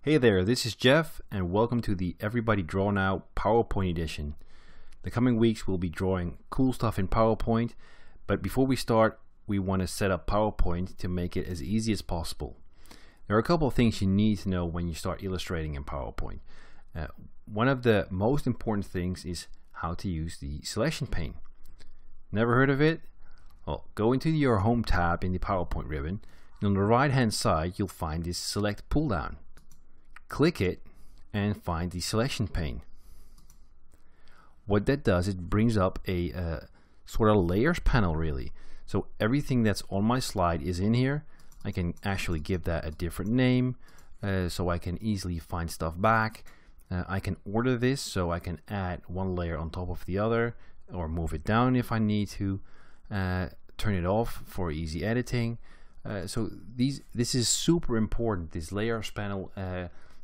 Hey there, this is Jeff, and welcome to the Everybody Draw Now PowerPoint edition. The coming weeks we'll be drawing cool stuff in PowerPoint, but before we start, we want to set up PowerPoint to make it as easy as possible. There are a couple of things you need to know when you start illustrating in PowerPoint. One of the most important things is how to use the selection pane. Never heard of it? Well, go into your Home tab in the PowerPoint ribbon, and on the right hand side you'll find this Select pull down. Click it and find the selection pane. What that does, it brings up a sort of layers panel really. So everything that's on my slide is in here. I can actually give that a different name so I can easily find stuff back. I can order this so I can add one layer on top of the other or move it down if I need to. Turn it off for easy editing. So this is super important, this layers panel,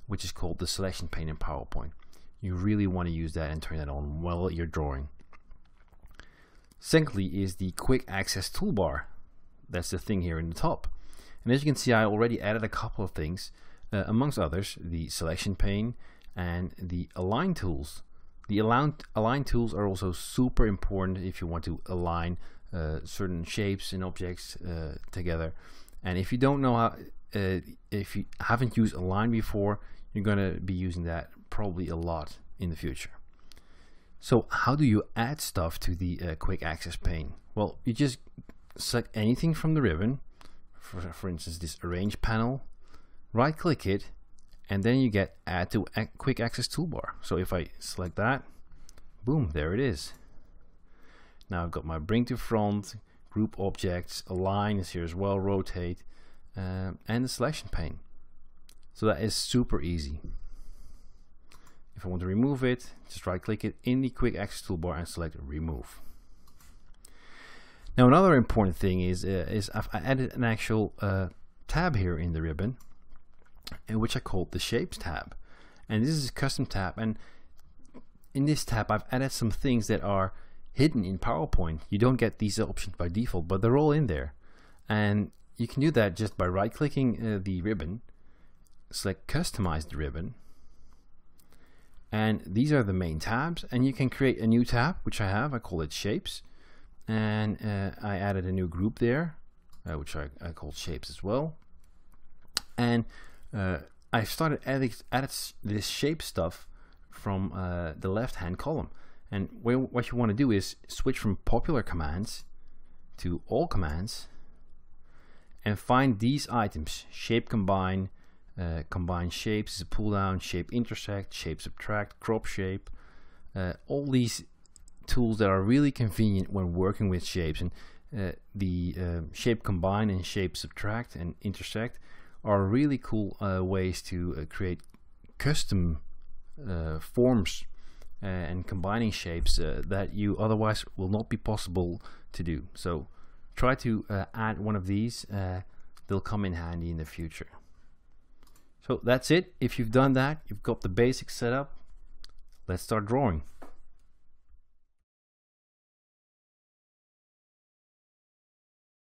which is called the selection pane in PowerPoint. You really want to use that and turn that on while you're drawing. Secondly is the quick access toolbar. That's the thing here in the top. And as you can see, I already added a couple of things, amongst others, the selection pane and the align tools. The align tools are also super important if you want to align certain shapes and objects together. And if you don't know how, if you haven't used align before, you're going to be using that probably a lot in the future. So how do you add stuff to the quick access pane? Well, you just select anything from the ribbon, for instance this arrange panel, right click it, and then you get add to quick access toolbar. So if I select that, boom, there it is. Now I've got my bring to front, group objects, align is here as well, rotate, and the selection pane. So that is super easy. If I want to remove it, just right click it in the quick access toolbar and select remove. Now another important thing is I've added an actual tab here in the ribbon, which I called the shapes tab. And this is a custom tab, and in this tab I've added some things that are hidden in PowerPoint. You don't get these options by default, but they're all in there. And you can do that just by right clicking the ribbon, select customize the ribbon, and these are the main tabs, and you can create a new tab, which I call it shapes, and I added a new group there, which I called shapes as well. And I started added this shape stuff from the left hand column. And what you want to do is switch from popular commands to all commands and find these items: shape combine, combine shapes is a pull down, shape intersect, shape subtract, crop shape. All these tools that are really convenient when working with shapes. And the shape combine and shape subtract and intersect are really cool ways to create custom forms and combining shapes that you otherwise will not be possible to do. So try to add one of these. They'll come in handy in the future. So that's it. If you've done that, you've got the basics set up. Let's start drawing.